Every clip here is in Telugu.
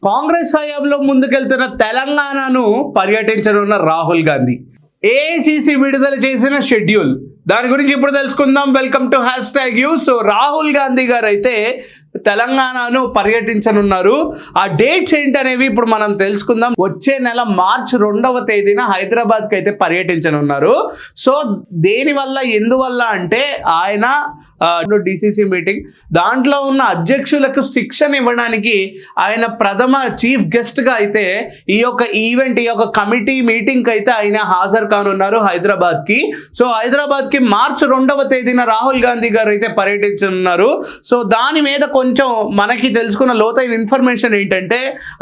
కాంగ్రెస్ హయాంలో ముందుకెళ్తున్న తెలంగాణను పర్యటించనున్న రాహుల్ గాంధీ ఏఐసిసి విడుదల చేసిన షెడ్యూల్ దాని గురించి ఇప్పుడు తెలుసుకుందాం. Welcome to #you. So Rahul Gandhi గారు అయితే తెలంగాణను పర్యటించనున్నారు. ఆ డేట్స్ ఏంటనేవి ఇప్పుడు మనం తెలుసుకుందాం. వచ్చే నెల మార్చి 2వ తేదీన హైదరాబాద్కి అయితే పర్యటించనున్నారు. సో దేనివల్ల ఎందువల్ల అంటే ఆయన డిసిసి మీటింగ్ దాంట్లో ఉన్న అధ్యక్షులకు శిక్షణ ఇవ్వడానికి ఆయన ప్రథమ చీఫ్ గెస్ట్గా అయితే ఈ యొక్క ఈవెంట్ ఈ యొక్క కమిటీ మీటింగ్కి అయితే ఆయన హాజరు కానున్నారు హైదరాబాద్కి. సో హైదరాబాద్కి మార్చి 2వ తేదీన రాహుల్ గాంధీ గారు అయితే పర్యటించనున్నారు. సో దాని మీద కొంచెం మనకి తెలుసుకున్న లోతైన ఇన్ఫర్మేషన్ ఏంటంటే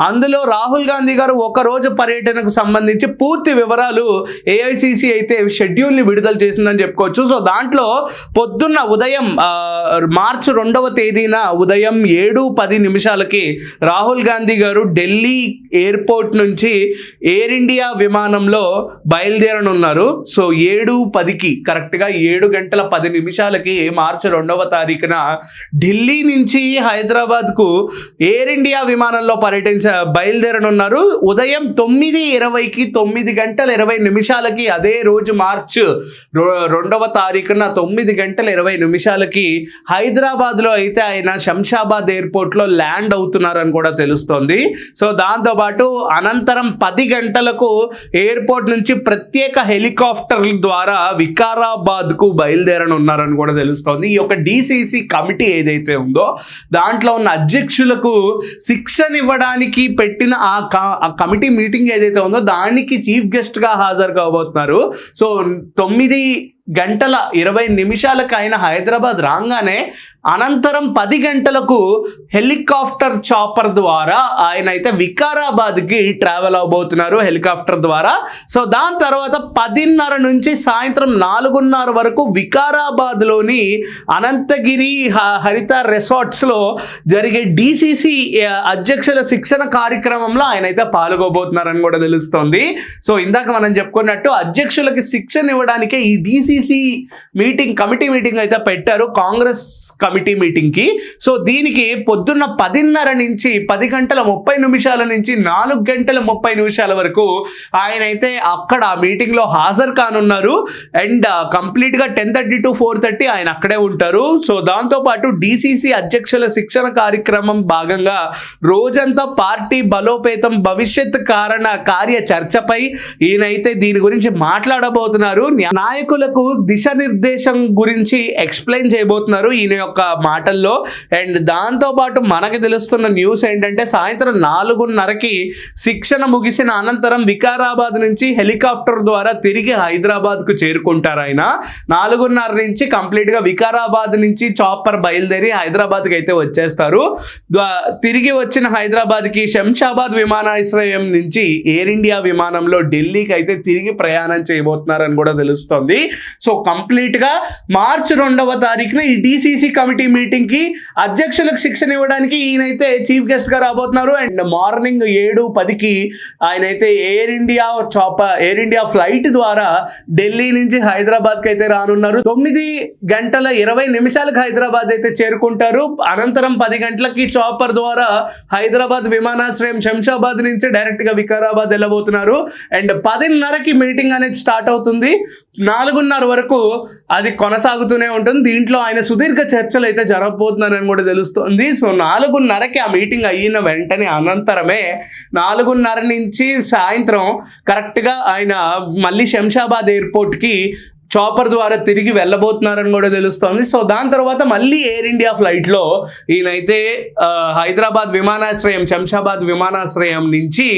అందులో రాహుల్ గాంధీ గారు ఒక రోజు పర్యటనకు సంబంధించి పూర్తి వివరాలు ఏఐసిసి అయితే షెడ్యూల్ని విడుదల చేసిందని చెప్పుకోవచ్చు. సో దాంట్లో పొద్దున్న ఉదయం మార్చి 2వ తేదీన ఉదయం 7:10 రాహుల్ గాంధీ గారు ఢిల్లీ ఎయిర్పోర్ట్ నుంచి ఎయిర్ ఇండియా విమానంలో బయలుదేరనున్నారు. సో 7:10 కరెక్ట్గా 7:10 మార్చి 2వ తారీఖున ఢిల్లీ నుంచి హైదరాబాద్కు ఎయిర్ ఇండియా విమానంలో బయలుదేరనున్నారు. ఉదయం 9:20 9:20 అదే రోజు మార్చి 2వ తారీఖున 9:20 హైదరాబాద్లో అయితే ఆయన శంషాబాద్ ఎయిర్పోర్ట్లో ల్యాండ్ అవుతున్నారని కూడా తెలుస్తోంది. సో దాంతోపాటు అనంతరం 10 గంటలకు ఎయిర్పోర్ట్ నుంచి ప్రత్యేక హెలికాప్టర్ల ద్వారా వికారాబాద్కు బయలుదేరనున్నారని కూడా తెలుస్తోంది. ఈ యొక్క డిసిసి కమిటీ ఏదైతే ఉందో దాంట్లో ఉన్న అధ్యక్షులకు శిక్షణ ఇవ్వడానికి పెట్టిన ఆ కమిటీ మీటింగ్ ఏదైతే ఉందో దానికి చీఫ్ గెస్ట్గా హాజరు కాబోతున్నారు. సో 9:20 ఆయన హైదరాబాద్ రాగానే అనంతరం 10 గంటలకు హెలికాప్టర్ చాపర్ ద్వారా ఆయన అయితే వికారాబాద్కి ట్రావెల్ అవబోతున్నారు హెలికాప్టర్ ద్వారా. సో దాని తర్వాత 10:30 నుంచి సాయంత్రం 4:30 వరకు వికారాబాద్లోని అనంతగిరి హరిత రిసార్ట్స్లో జరిగే డిసిసి అధ్యక్షుల శిక్షణ కార్యక్రమంలో ఆయన అయితే పాల్గొబోతున్నారని కూడా తెలుస్తోంది. సో ఇందాక మనం చెప్పుకున్నట్టు అధ్యక్షులకి శిక్షణ ఇవ్వడానికే ఈ డిసిసి కమిటీ మీటింగ్ అయితే పెట్టారు కాంగ్రెస్ కమిటీ మీటింగ్కి. సో దీనికి పొద్దున్న 10:30 నుంచి 10:30 నుంచి 4:30 వరకు ఆయన అయితే అక్కడ ఆ మీటింగ్లో హాజరు కానున్నారు. అండ్ కంప్లీట్గా 10:30 to 4:30 ఆయన అక్కడే ఉంటారు. సో దాంతోపాటు డిసిసి అధ్యక్షుల శిక్షణ కార్యక్రమం భాగంగా రోజంతా పార్టీ బలోపేతం భవిష్యత్ కార్య చర్చపై ఈయనైతే దీని గురించి మాట్లాడబోతున్నారు. నాయకులకు దిశానిర్దేశం గురించి ఎక్స్ప్లెయిన్ చేయబోతున్నారు ఈయన యొక్క మాటల్లో. అండ్ దాంతోపాటు మనకి తెలుస్తున్న న్యూస్ ఏంటంటే సాయంత్రం 4:30 శిక్షణ ముగిసిన అనంతరం వికారాబాద్ నుంచి హెలికాప్టర్ ద్వారా తిరిగి హైదరాబాద్కు చేరుకుంటారు. ఆయన 4:30 నుంచి కంప్లీట్గా వికారాబాద్ నుంచి చాపర్ బయలుదేరి హైదరాబాద్కి అయితే వచ్చేస్తారు. తిరిగి వచ్చిన హైదరాబాద్కి శంషాబాద్ విమానాశ్రయం నుంచి ఎయిర్ ఇండియా విమానంలో ఢిల్లీకి అయితే తిరిగి ప్రయాణం చేయబోతున్నారని కూడా తెలుస్తోంది. సో కంప్లీట్గా మార్చి 2వ తారీఖున ఈ డిసిసి కమిటీ మీటింగ్కి అధ్యక్షులకు శిక్షణ ఇవ్వడానికి ఈయనైతే చీఫ్ గెస్ట్గా రాబోతున్నారు. అండ్ మార్నింగ్ 7:10 ఆయనైతే ఎయిర్ ఇండియా ఫ్లైట్ ద్వారా ఢిల్లీ నుంచి హైదరాబాద్కి అయితే రానున్నారు. 9:20 హైదరాబాద్ అయితే చేరుకుంటారు. అనంతరం 10 గంటలకి చాపర్ ద్వారా హైదరాబాద్ విమానాశ్రయం శంషాబాద్ నుంచి డైరెక్ట్గా వికారాబాద్ వెళ్ళబోతున్నారు. అండ్ 10:30 మీటింగ్ అనేది స్టార్ట్ అవుతుంది. 4:30 వరకు అది కొనసాగుతూనే ఉంటుంది. దీంట్లో ఆయన సుదీర్ఘ చర్చలు అయితే జరగబోతున్నారని కూడా తెలుస్తుంది. సో 4:30 ఆ మీటింగ్ అయిన వెంటనే అనంతరమే 4:30 నుంచి సాయంత్రం కరెక్ట్గా ఆయన మళ్ళీ శంషాబాద్ ఎయిర్పోర్ట్కి చాపర్ ద్వారా తిరిగి వెళ్ళబోతున్నారని కూడా తెలుస్తోంది. సో దాని తర్వాత మళ్ళీ ఎయిర్ ఇండియా ఫ్లైట్లో ఈయనైతే హైదరాబాద్ విమానాశ్రయం శంషాబాద్ విమానాశ్రయం నుంచి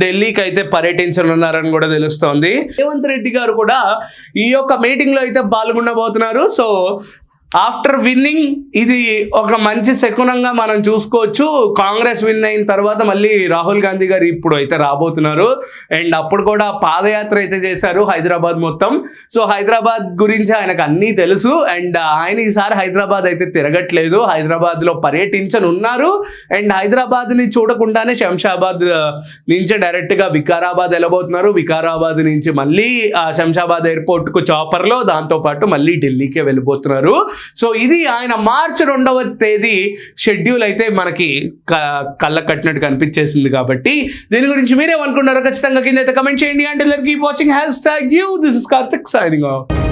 ఢిల్లీకి అయితే పర్యటించనున్నారని కూడా తెలుస్తోంది. రేవంత్ రెడ్డి గారు కూడా ఈ యొక్క మీటింగ్లో అయితే పాల్గొనబోతున్నారు. సో ఆఫ్టర్ విన్నింగ్ ఇది ఒక మంచి శకునంగా మనం చూసుకోవచ్చు. కాంగ్రెస్ విన్ అయిన తర్వాత మళ్ళీ రాహుల్ గాంధీ గారు ఇప్పుడు అయితే రాబోతున్నారు. అండ్ అప్పుడు కూడా పాదయాత్ర అయితే చేశారు హైదరాబాద్ మొత్తం. సో హైదరాబాద్ గురించి ఆయనకు అన్నీ తెలుసు. అండ్ ఆయన ఈసారి హైదరాబాద్ అయితే తిరగట్లేదు, హైదరాబాద్లో పర్యటించనున్నారు. అండ్ హైదరాబాద్ని చూడకుండానే శంషాబాద్ నుంచి డైరెక్ట్గా వికారాబాద్ వెళ్ళబోతున్నారు. వికారాబాద్ నుంచి మళ్ళీ శంషాబాద్ ఎయిర్పోర్ట్కు చాపర్లో దాంతోపాటు మళ్ళీ ఢిల్లీకే వెళ్ళిపోతున్నారు. సో ఇది ఆయన మార్చి 2వ తేదీ షెడ్యూల్ అయితే మనకి కళ్ళ కట్టినట్టు కనిపించేసింది. కాబట్టి దీని గురించి మీరేమనుకున్నారో ఖచ్చితంగా కింద అయితే కమెంట్ చేయండి. And keep watching #you. This is Karthik signing off.